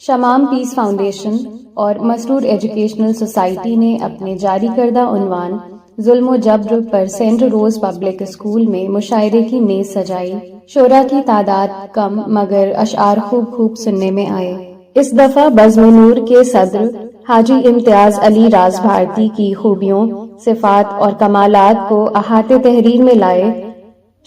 شمام پیس foundation اور مسرور educational society نے اپنے جاری کردہ عنوان ظلم و جبر per cent rose public school میں مشاعرے کی میز سجائی۔ شعراء کی تعداد کم مگر اشعار خوب سننے میں آئے۔ اس دفعہ بزم نور کے صدر حاجی امتیاز علی راز بھارتی کی خوبیوں، صفات اور کمالات کو احاطے تحریر میں لائے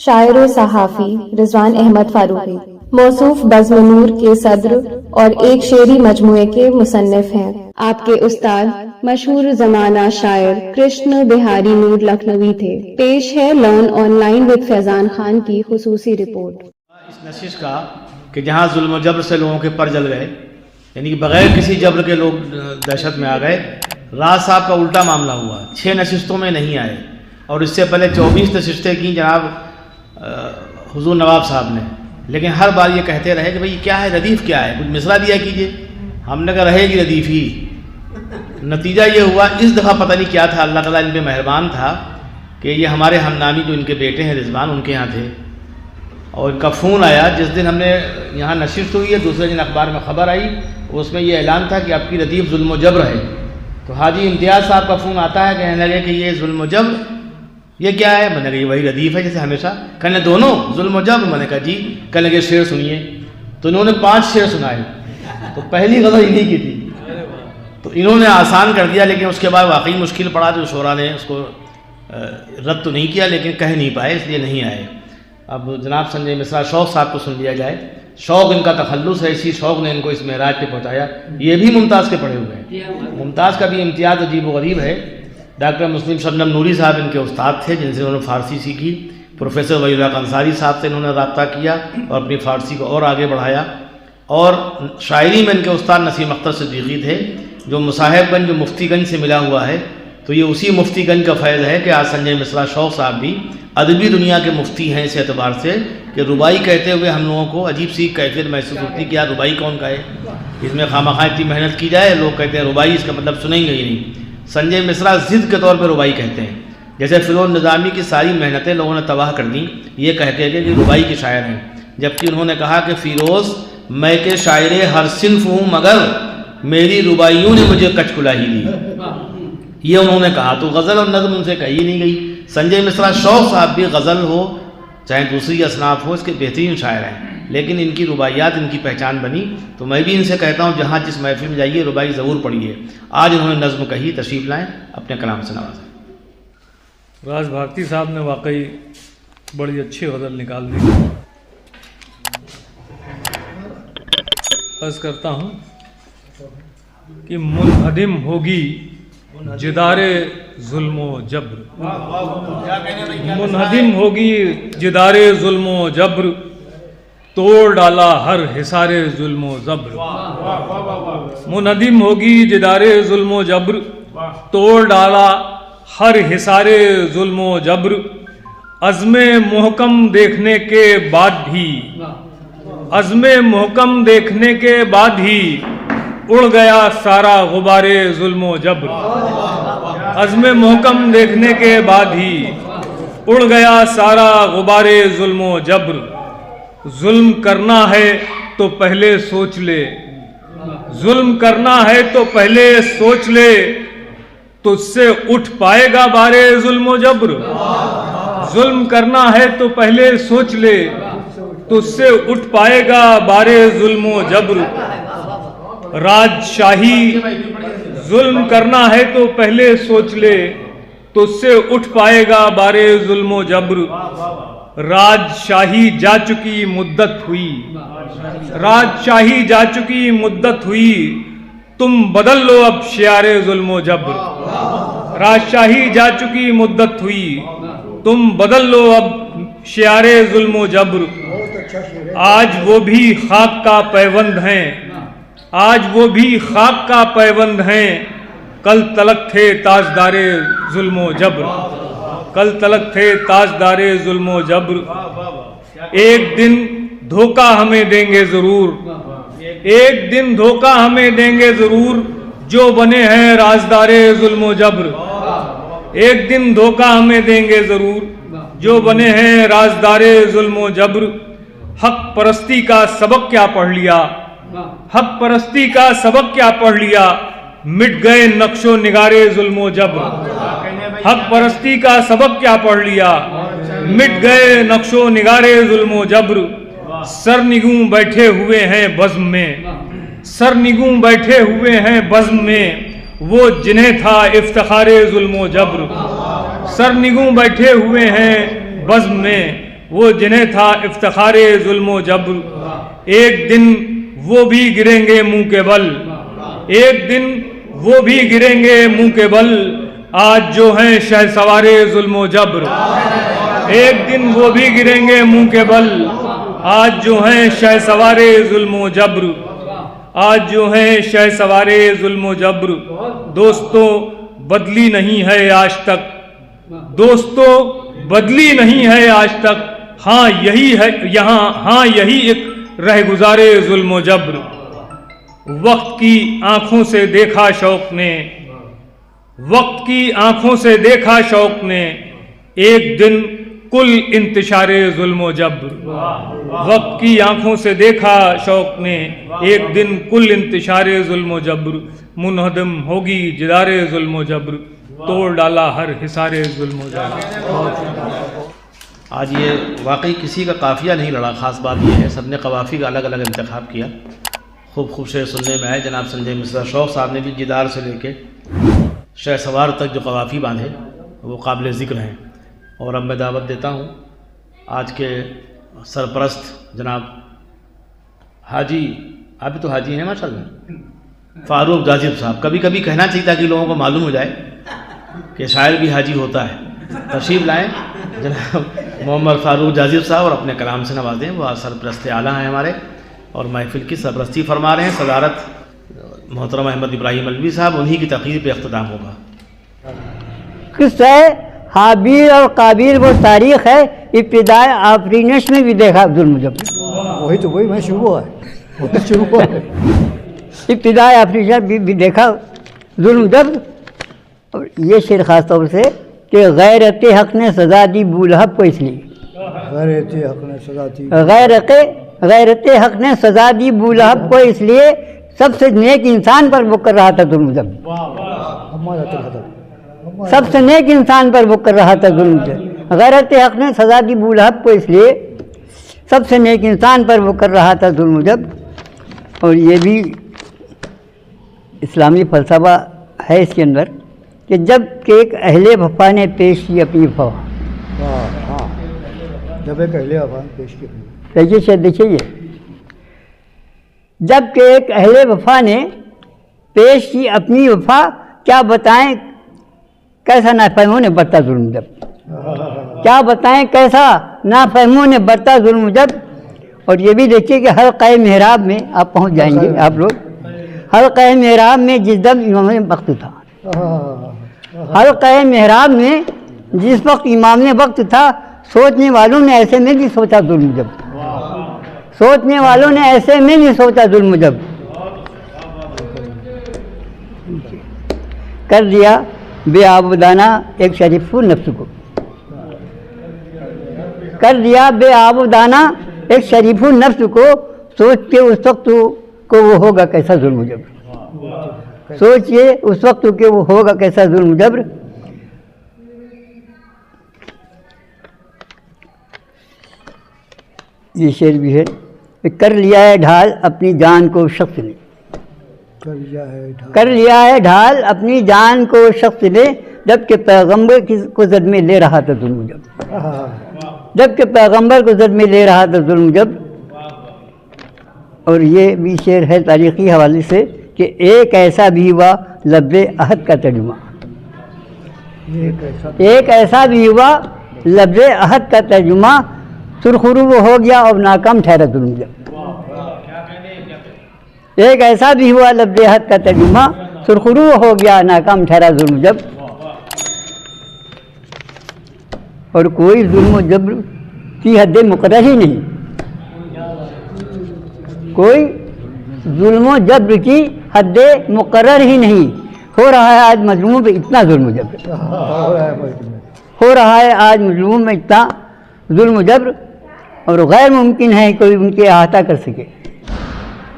شاعر و صحافی رضوان احمد فاروقی، موصوف بزم نور کے صدر اور ایک شعری مجموعے کے مصنف ہیں۔ آپ کے استاد مشہور زمانہ شاعر کرشن بہاری نور لکھنوی تھے۔ پیش ہے لرن آن لائن وتھ فیضان خان کی خصوصی رپورٹ۔ اس نشست کا کہ جہاں ظلم و جبر سے لوگوں کے پر جل گئے، یعنی کہ بغیر کسی جبر کے لوگ دہشت میں آ گئے، راز صاحب کا الٹا معاملہ ہوا، 6 نشستوں میں نہیں آئے اور اس سے پہلے 24 نشستیں کی جناب حضور نواب صاحب نے، لیکن ہر بار یہ کہتے رہے کہ بھئی کیا ہے، ردیف کیا ہے، کچھ مصرع دیا کیجئے۔ ہم نے کہا رہے گی ردیف ہی۔ نتیجہ یہ ہوا اس دفعہ پتہ نہیں کیا تھا، اللہ تعالیٰ ان پہ مہربان تھا کہ یہ ہمارے ہم نامی جو ان کے بیٹے ہیں رضوان، ان کے یہاں تھے اور ان کا فون آیا جس دن ہم نے یہاں نشست ہوئی ہے، دوسرے دن اخبار میں خبر آئی، اس میں یہ اعلان تھا کہ آپ کی ردیف ظلم و جبر ہے۔ تو حاجی امتیاز صاحب کا فون آتا ہے، کہنے لگے کہ یہ ظلم و جبر یہ کیا ہے؟ میں نے کہا یہ وہی ردیف ہے جیسے ہمیشہ۔ کہنے دونوں ظلم و جبر؟ میں نے کہا جی۔ کہنے لگے شعر سنیے، تو انہوں نے 5 شعر سنائے۔ تو پہلی غزل انہی کی تھی، تو انہوں نے آسان کر دیا، لیکن اس کے بعد واقعی مشکل پڑا، تو شعراء نے اس کو رد تو نہیں کیا لیکن کہہ نہیں پائے، اس لیے نہیں آئے۔ اب جناب سنجے مصرع شوق صاحب کو سن لیا جائے۔ شوق ان کا تخلص ہے، اسی شوق نے ان کو اس معراج پہ پہنچایا۔ یہ بھی ممتاز کے پڑھے ہوئے ہیں، ممتاز کا بھی امتیاز عجیب و غریب ہے۔ ڈاکٹر مسلم شبنم نوری صاحب ان کے استاد تھے، جن سے انہوں نے فارسی سیکھی۔ پروفیسر ولی اللہ انصاری صاحب سے انہوں نے رابطہ کیا اور اپنی فارسی کو اور آگے بڑھایا۔ اور شاعری میں ان کے استاد نسیم اختر صدیقی تھے، جو مصاحب گنج جو مفتی گنج سے ملا ہوا ہے۔ تو یہ اسی مفتی گنج کا فیض ہے کہ آج سنجے مصرع شوق صاحب بھی ادبی دنیا کے مفتی ہیں، اس اعتبار سے کہ ربائی کہتے ہوئے ہم لوگوں کو عجیب سی کیفیت محسوس ہوتی ہے کہ یار ربائی کون کہے، اس میں خواہ اتنی محنت کی جائے، لوگ کہتے ہیں ربائی، اس کا مطلب سنیں گے ہی نہیں۔ سنجے مصرع ضد کے طور پہ ربائی کہتے ہیں، جیسے فیروز نظامی کی ساری محنتیں لوگوں نے تباہ کر دیں یہ کہہ کے کہ ربائی کے شاعر ہیں، جبکہ انہوں نے کہا کہ فیروز میں کے شاعر ہر صنف ہوں مگر میری ربائیوں نے مجھے کچ کلاہی دی، یہ انہوں نے کہا۔ تو غزل اور نظم ان سے کہی نہیں گئی۔ سنجے مصرع شوق صاحب بھی غزل ہو چاہے دوسری اصناف ہو، اس کے بہترین شاعر ہیں، لیکن ان کی رباعیات ان کی پہچان بنی۔ تو میں بھی ان سے کہتا ہوں جہاں جس محفل میں جائیے ربائی ضرور پڑھیے۔ آج انہوں نے نظم کہی، تشریف لائیں، اپنے کلام سے نوازیں۔ راز بھارتی صاحب نے واقعی بڑی اچھی غزل نکال دی۔ عرض کرتا ہوں کہ منہدم ہوگی جدار ظلم و جبر، منہدم ہوگی جدار ظلم و جبر، توڑ ڈالا ہر حصار ظلم و جبر، منہدم ہوگی جدار ظلم و جبر، توڑ ڈالا ہر حصار ظلم و جبر، عزم محکم دیکھنے کے بعد بھی، عزم محکم دیکھنے کے بعد ہی اڑ گیا سارا غبار ظلم و جبر، عزم محکم دیکھنے کے بعد ہی اڑ گیا سارا غبار ظلم و جبر، ظلم کرنا ہے تو پہلے سوچ لے، ظلم کرنا ہے تو پہلے سوچ لے، تجھ سے اٹھ پائے گا بار ظلم و جبر، ظلم کرنا ہے تو پہلے سوچ لے، تجھ سے اٹھ پائے گا بار ظلم و جبر، راج شاہی ظلم کرنا ہے تو پہلے سوچ لے، تجھ سے اٹھ پائے گا بار ظلم و جبر، راج شاہی جا چکی مدت ہوئی، راج شاہی جا چکی مدت ہوئی، تم بدل لو اب شعار ظلم و جبر، راج شاہی جا چکی مدت ہوئی، تم بدل لو اب شعار ظلم و جبر، آج وہ بھی خاک کا پیوند ہیں، آج وہ بھی خاک کا پیوند ہیں، کل تلک تھے تاجدار ظلم و جبر، کل تلک تھے تاجدار ظلم و جبر، ایک دن دھوکہ ہمیں دیں گے ضرور، ایک دن دھوکہ ہمیں دیں گے ضرور، جو بنے ہیں رازدار ظلم و جبر، ایک دن دھوکہ ہمیں دیں گے ضرور، جو بنے ہیں رازدار ظلم و جبر، حق پرستی کا سبق کیا پڑھ لیا، حق پرستی کا سبق کیا پڑھ لیا، مٹ گئے نقش و نگارے ظلم و جبر۔ حق پرستی کا سبق کیا پڑھ لیا، مٹ گئے نقش و نگارے ظلم و جبر۔ سرنگوں بیٹھے ہوئے ہیں بزم میں، سرنگوں بیٹھے ہوئے ہیں بزم میں، وہ جنہیں تھا افتخار ظلم و جبر۔ سرنگوں بیٹھے ہوئے ہیں بزم میں، وہ جنہیں تھا افتخار ظلم و جبر۔ ایک دن وہ بھی گریں گے منہ کے بل، ایک دن وہ بھی گریں گے منہ کے بل، آج جو ہیں شہ سوار ظلم و جبر۔ ایک دن وہ بھی گریں گے منہ کے بل، آج جو ہیں شہ سوار ظلم و جبر، آج جو ہیں شہ سوار ظلم و جبر۔ دوستو بدلی نہیں ہے آج تک، دوستو بدلی نہیں ہے آج تک، ہاں یہی ہے یہاں، ہاں یہی ایک رہ گزارے ظلم و جبر۔ وقت کی آنکھوں سے دیکھا شوق نے، وقت کی آنکھوں سے دیکھا شوق نے، ایک دن کل انتشار ظلم و جبر۔ وقت کی آنکھوں سے دیکھا شوق نے، ایک دن کل انتشار ظلم و جبر۔ منہدم ہوگی جدار ظلم و جبر، توڑ ڈالا ہر حصار ظلم و جبر۔ آج یہ واقعی کسی کا قافیہ نہیں لڑا، خاص بات یہ ہے سب نے قوافی کا الگ الگ انتخاب کیا، خوب خوب شعر سننے میں آئے۔ جناب سنجے مصرا شوق صاحب نے بھی جدار سے لے کے شہ سوار تک جو قوافی باندھے وہ قابل ذکر ہیں۔ اور اب میں دعوت دیتا ہوں آج کے سرپرست جناب حاجی، آپ بھی تو حاجی ہیں ماشاء اللہ، فاروق جازب صاحب۔ کبھی کبھی کہنا چاہیے تاکہ لوگوں کو معلوم ہو جائے کہ شاعر بھی حاجی ہوتا ہے۔ تشریف لائیں جناب محمد فاروق جازب صاحب اور اپنے کلام سے نوازیں، وہ سرپرست اعلیٰ ہیں ہمارے اور محفل کی سرپرستی فرما رہے ہیں۔ صدارت محترم احمد ابراہیم الوی صاحب، انہی کی تقریر پہ اختتام ہوگا۔ قصہ حابیل اور قابیل وہ تاریخ ہے، ابتدائے آفرینش میں بھی دیکھا ظلم جبر، وہی میں شروع ہے ابتدائے آفرینش بھی دیکھا ظلم جبر۔ اور یہ شعر خاص طور سے کہ غیرت حق نے سزا دی بولہب کو، اس لیے غیرت حق نے سزا دی، غیرت حق نے سزا دی بولہب کو، اس لیے سب سے نیک انسان پر وہ کر رہا تھا ظلم جبر، سب سے نیک انسان پر وہ کر رہا تھا ظلم جبر۔ غیرت حق نے سزا دی بولہب کو، اس لیے سب سے نیک انسان پر وہ کر رہا تھا ظلم جبر۔ اور یہ بھی اسلامی فلسفہ ہے اس کے اندر کہ جب کہ ایک اہل وفا نے پیش کی اپنی وفا، جب ایک اہل وفا نے پیش کی، دیکھیے شاید دیکھیے یہ، جب کہ ایک اہل وفا نے پیش کی اپنی وفا، کیا بتائیں کیسا نافہموں نے برتا ظلم جبر، کیا بتائیں کیسا نافہموں نے برتا ظلم جبر۔ اور یہ بھی دیکھیے کہ حلقہ محراب میں آپ پہنچ جائیں گے، آپ لوگ حلقہ محراب میں جس دم امام نے وقت تھا، حلقہ محراب میں جس وقت امام نے وقت تھا، سوچنے والوں نے ایسے میں بھی سوچا ظلم جبر، سوچنے والوں نے ایسے میں بھی سوچا ظلم جبر۔ کر دیا بے آبادانہ ایک شریف نفس کو، کر دیا بے آبادانہ ایک شریف النفس کو، سوچ کے اس وقت کو وہ ہوگا کیسا ظلم جبر، سوچئے اس وقت کہ وہ ہوگا کیسا ظلم جبر۔ یہ شعر بھی ہے کہ کر لیا ہے ڈھال اپنی جان کو شخص نے، کر لیا ہے ڈھال اپنی جان کو شخص نے، جب کہ پیغمبر کو زد میں لے رہا تھا ظلم جبر، جب کہ پیغمبر کو زد میں لے رہا تھا ظلم جبر۔ اور یہ بھی شعر ہے تاریخی حوالے سے کہ ایک ایسا بھی ہوا لب عہد کا ترجمہ، ایک ایسا بھی ہوا لب عہد کا ترجمہ، سرخرو ہو گیا اور ناکام ٹھہرا ظلم جبر۔ ایک ایسا بھی ہوا لب عہد کا ترجمہ، سرخرو ہو گیا ناکام ٹھہرا ظلم جبر۔ اور کوئی ظلم و جبر کی حد مقرر ہی نہیں، کوئی ظلم و جبر کی حد مقرر ہی نہیں۔ ہو رہا ہے آج مظلوموں پہ اتنا ظلم و جبر، ہو رہا ہے آج مظلوموں میں اتنا ظلم و جبر، اور غیر ممکن ہے کوئی ان کے احاطہ کر سکے،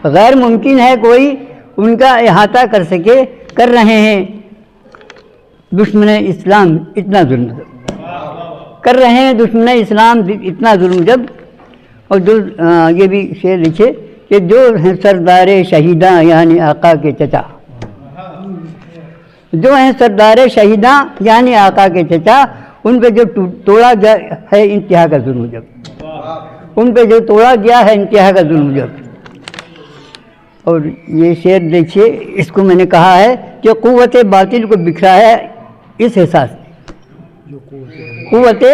غیر ممکن ہے کوئی ان کا احاطہ کر سکے. کر رہے ہیں دشمن اسلام اتنا ظلم جب, کر رہے ہیں دشمن اسلام اتنا ظلم جب. اور جو یہ بھی شعر لکھے کہ جو ہیں سردار شہیداں یعنی آقا کے چچا, جو ہیں سردار شہیداں یعنی آقا کے چچا, ان پہ جو توڑا گیا ہے انتہا کا ظلم جب, ان پہ جو توڑا گیا ہے انتہا کا ظلم جب. اور یہ شعر دیکھیے, اس کو میں نے کہا ہے کہ قوت باطل کو بکھرایا اس احساس نے, قوت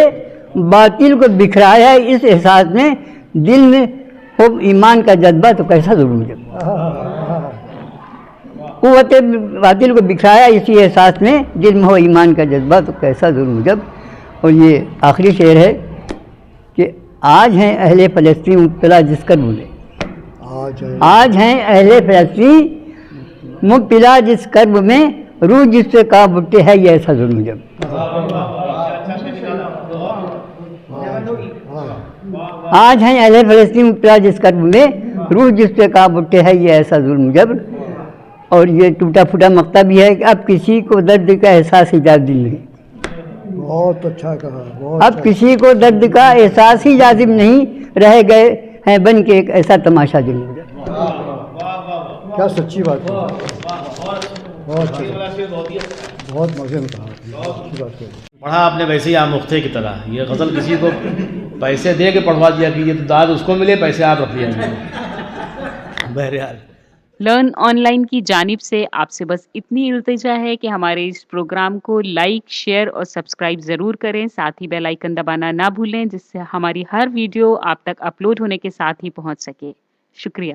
باطل کو بکھرایا اس احساس میں, دل میں ہو ایمان کا جذبہ تو کیسا ظلم جب. قوت باطل کو بکھرایا اسی احساس میں, دل میں ہو ایمان کا جذبہ تو کیسا ظلم جب. اور یہ آخری شعر ہے کہ آج ہیں اہل فلسطین مبتلا جس کرب میں, آج ہیں اہل فلسطین مبتلا جس کرب میں, روح جس سے کعب اٹھتے ہے یہ ایسا ظلم جب. آج ہیں اہل فلسطین مبتلا جس کرب میں, روح جس سے کعب اٹھتے ہے یہ ایسا ظلم جب. اور یہ ٹوٹا پھوٹا مقطع بھی ہے کہ اب کسی کو درد کا احساس ہی جازب نہیں. بہت اچھا کہا, اب کسی کو درد کا احساس ہی جازب نہیں, رہ گئے ہیں بن کے ایک ایسا تماشا ظلم جب. کیا سچی بات ہے, بہت بہت مزے میں کہا, اچھی بات ہے. پڑھا آپ نے ویسے ہی آموختے کی طرح. یہ غزل کسی کو پیسے دے کے پڑھوا دیا کہ یہ داد اس کو ملے, پیسے آپ رکھ لیا. بہرحال لرن آن لائن کی جانب سے آپ سے بس اتنی التجا ہے کہ ہمارے اس پروگرام کو لائک، شیئر اور سبسکرائب ضرور کریں. ساتھ ہی بیل آئیکن دبانا نہ بھولیں جس سے ہماری ہر ویڈیو آپ تک اپلوڈ ہونے کے ساتھ ہی پہنچ سکے. شکریہ.